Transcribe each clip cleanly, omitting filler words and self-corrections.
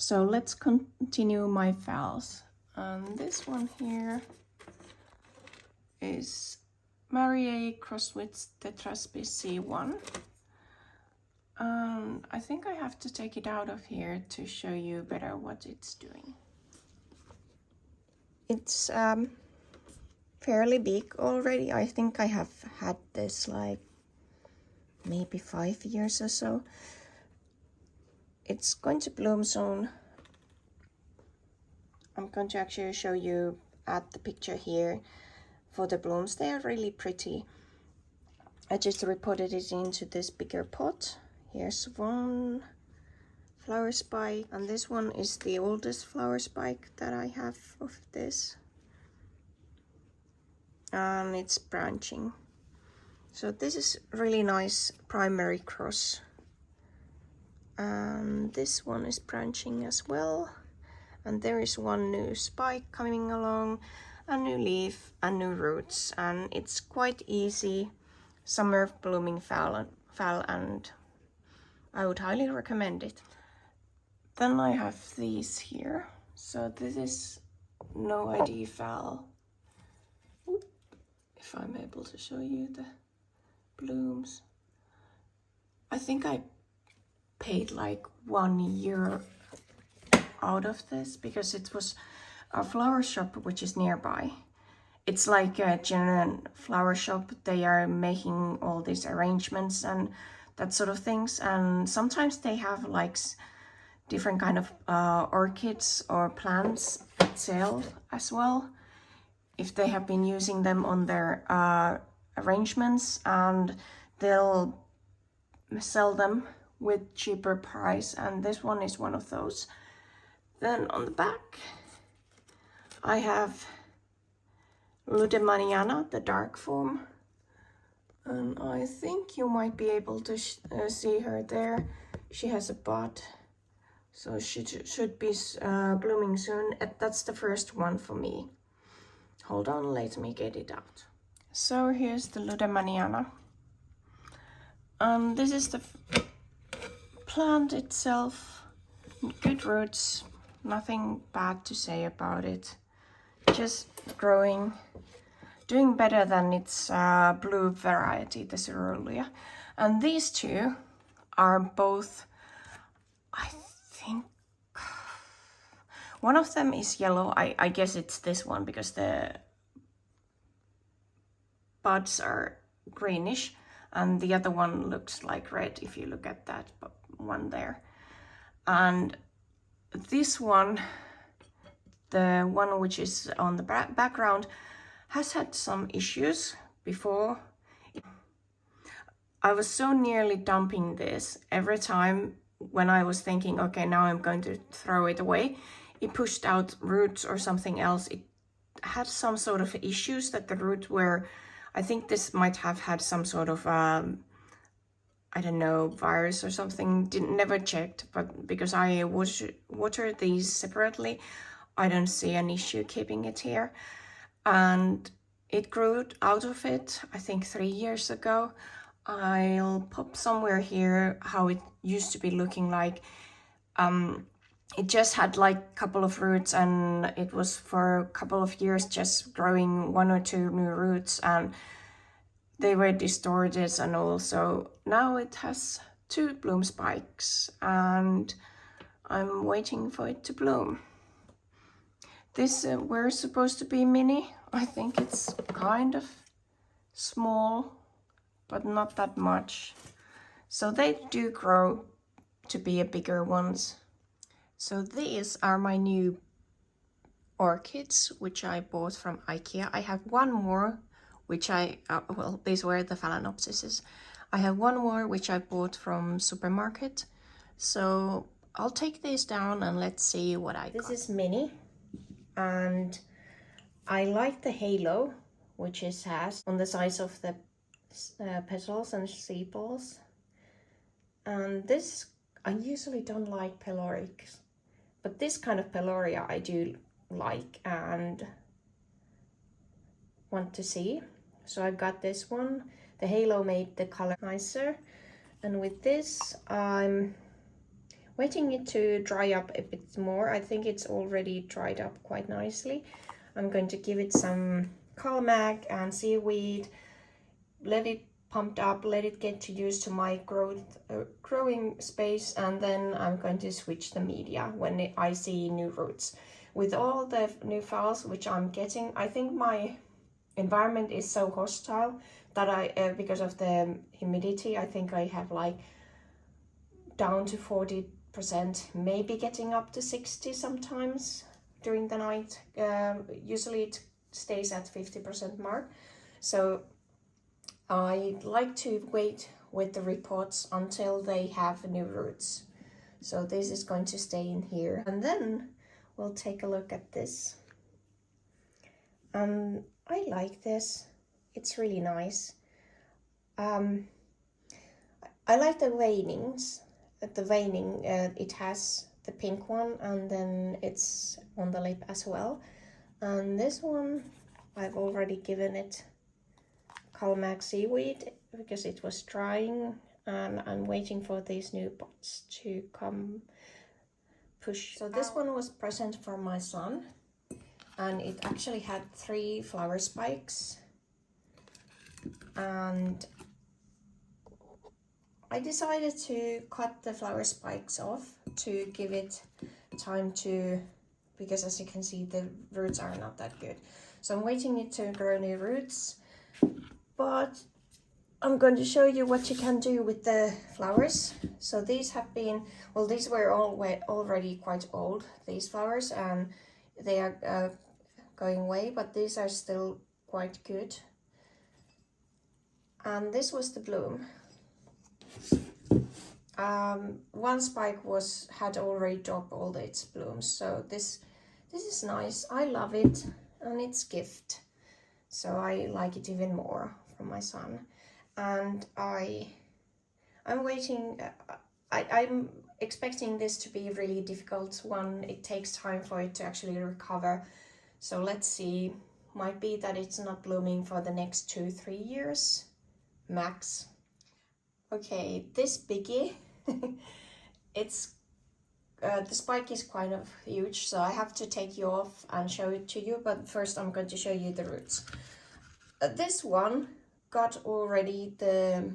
So let's continue my phals. This one here is Mariae crossed with Tetraspis C1. I think I have to take it out of here to show you better what it's doing. It's fairly big already. I think I have had this like maybe 5 years or so. It's going to bloom soon. I'm going to actually show you at the picture here for the blooms. They are really pretty. I just repotted it into this bigger pot. Here's one flower spike, and this one is the oldest flower spike that I have of this. And it's branching. So this is really nice primary cross. And this one is branching as well. And there is one new spike coming along, a new leaf and new roots. And it's quite easy summer blooming phal, and I would highly recommend it. Then I have these here. So this is No ID phal. If I'm able to show you the blooms. I think I paid like €1 out of this because it was a flower shop which is nearby. It's like a general flower shop. They are making all these arrangements and that sort of things, and sometimes they have like different kind of orchids or plants at sale as well, if they have been using them on their arrangements, and they'll sell them with cheaper price, and this one is one of those. Then on the back I have Ludemaniana, the dark form, and I think you might be able to see her there. She has a bud, so she should be blooming soon. That's the first one for me. Hold on, let me get it out. So here's the Ludemaniana. This is the plant itself. Good roots, nothing bad to say about it. Just growing, doing better than its blue variety, the Cerulean. And these two are both, I think, one of them is yellow. I guess it's this one because the buds are greenish, and the other one looks like red if you look at that one there. And this one, the one which is on the background, has had some issues before. I was so nearly dumping this. Every time when I was thinking, okay, now I'm going to throw it away, it pushed out roots or something else. It had some sort of issues that the roots were, I think this might have had some sort of, I don't know, virus or something. Never checked, but because I water these separately, I don't see an issue keeping it here. And it grew out of it, I think 3 years ago. I'll pop somewhere here how it used to be looking like. It just had like a couple of roots, and it was for a couple of years just growing 1 or 2 new roots, and they were distorted and all. So now it has 2 bloom spikes, and I'm waiting for it to bloom. This were supposed to be mini. I think it's kind of small, but not that much. So they do grow to be a bigger ones. So these are my new orchids, which I bought from IKEA. I have one more, which well, these were the Phalaenopsises. I have one more, which I bought from supermarket. So I'll take these down and let's see what I got. This is mini, and I like the halo, which it has on the sides of the petals and sepals. And this, I usually don't like pelorics, but this kind of peloria I do like and want to see. So I got this one. The halo made the color nicer. And with this, when waiting it to dry up a bit more. I think it's already dried up quite nicely. I'm going to give it some Calmac and seaweed, let it pumped up, let it get used to my growing space, and then I'm going to switch the media when I see new roots. With all the new phals which I'm getting, I think my environment is so hostile that I, because of the humidity, I think I have like down to 40%, maybe getting up to 60 sometimes during the night. Usually it stays at 50% mark. So I like to wait with the reports until they have new roots. So this is going to stay in here. And then we'll take a look at this. I like this. It's really nice. I like the veinings. The veining, it has the pink one, and then it's on the lip as well. And this one, I've already given it Calmac seaweed because it was drying, and I'm waiting for these new pots to come push. So this one was present from my son, and it actually had 3 flower spikes, and I decided to cut the flower spikes off to give it time to, because as you can see the roots are not that good. So I'm waiting it to grow new roots, but I'm going to show you what you can do with the flowers. So these have been, well, these were already quite old, these flowers, and they are going away, but these are still quite good. And this was the bloom. One spike had already dropped all its blooms, so this is nice. I love it, and it's gift, so I like it even more from my son. And I'm waiting. I'm expecting this to be a really difficult one. It takes time for it to actually recover, so let's see. Might be that it's not blooming for the next 2-3 years max. Okay, this biggie, it's the spike is kind of huge, so I have to take you off and show it to you, but first I'm going to show you the roots. This one got already the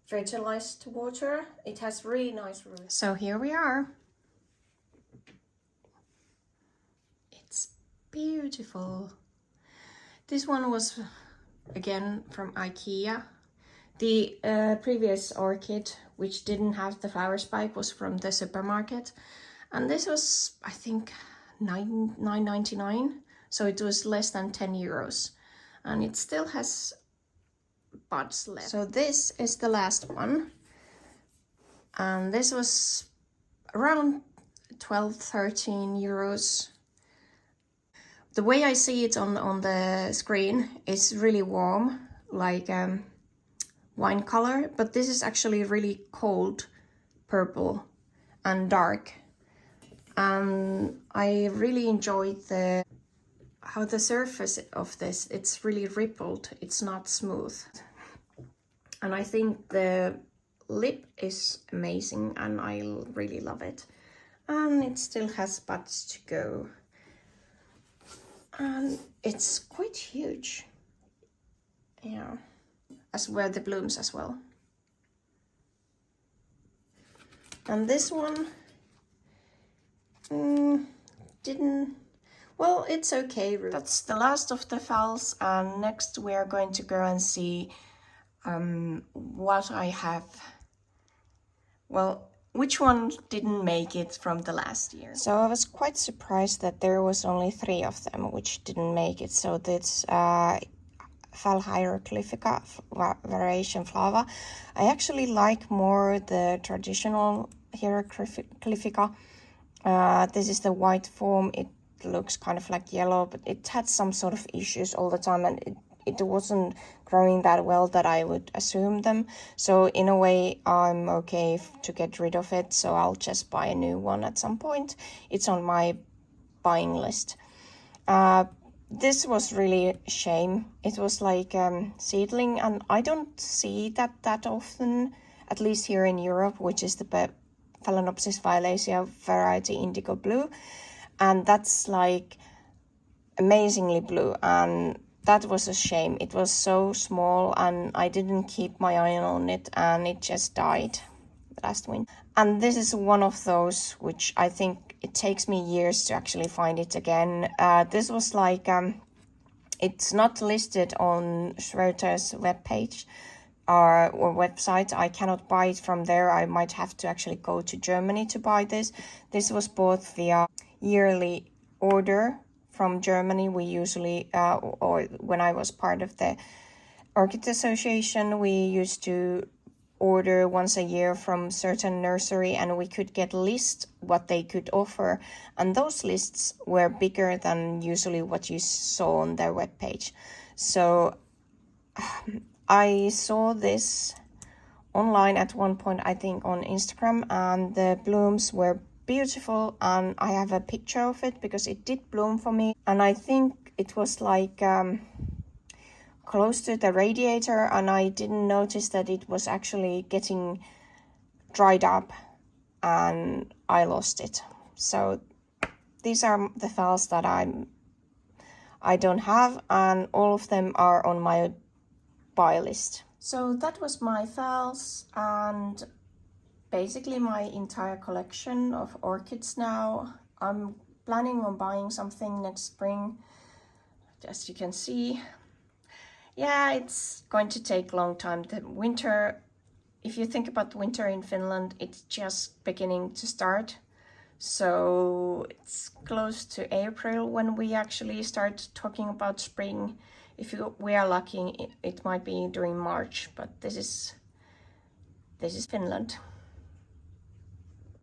fertilized water. It has really nice roots. So here we are. It's beautiful. This one was again from IKEA. The previous orchid, which didn't have the flower spike, was from the supermarket, and this was, I think, $9.99, so it was less than 10 euros, and it still has buds left. So this is the last one, and this was around 12-13 euros. The way I see it on the screen is really warm, like wine color, but this is actually really cold purple and dark. And I really enjoyed how the surface of this, it's really rippled, it's not smooth. And I think the lip is amazing, and I really love it. And it still has buds to go. And it's quite huge. Yeah. As were the blooms as well. And this one didn't, well, it's okay. That's the last of the phals, and next we are going to go and see what I have, well, which one didn't make it from the last year. So I was quite surprised that there was only 3 of them which didn't make it. So this Phalaenopsis variation flava. I actually like more the traditional Hieroglyphica. This is the white form. It looks kind of like yellow, but it had some sort of issues all the time, and it wasn't growing that well that I would assume them. So in a way, I'm okay to get rid of it. So I'll just buy a new one at some point. It's on my buying list. This was really a shame. It was like seedling, and I don't see that often, at least here in Europe, which is the Phalaenopsis violacea variety indigo blue, and that's like amazingly blue, and that was a shame. It was so small and I didn't keep my eye on it, and it just died last winter. And this is one of those which I think it takes me years to actually find it again. This was like it's not listed on Schroeder's webpage or website. I cannot buy it from there. I might have to actually go to Germany to buy this. This was bought via yearly order from Germany. We usually, or when I was part of the Orchid Association, we used to order once a year from certain nursery, and we could get lists what they could offer, and those lists were bigger than usually what you saw on their webpage. So I saw this online at one point, I think on Instagram, and the blooms were beautiful, and I have a picture of it because it did bloom for me, and I think it was like close to the radiator, and I didn't notice that it was actually getting dried up and I lost it. So these are the phals that I don't have, and all of them are on my buy list. So that was my phals and basically my entire collection of orchids now. I'm planning on buying something next spring, as you can see. Yeah, it's going to take a long time. The winter, if you think about winter in Finland, it's just beginning to start. So it's close to April when we actually start talking about spring. If we are lucky, it might be during March, but this is Finland.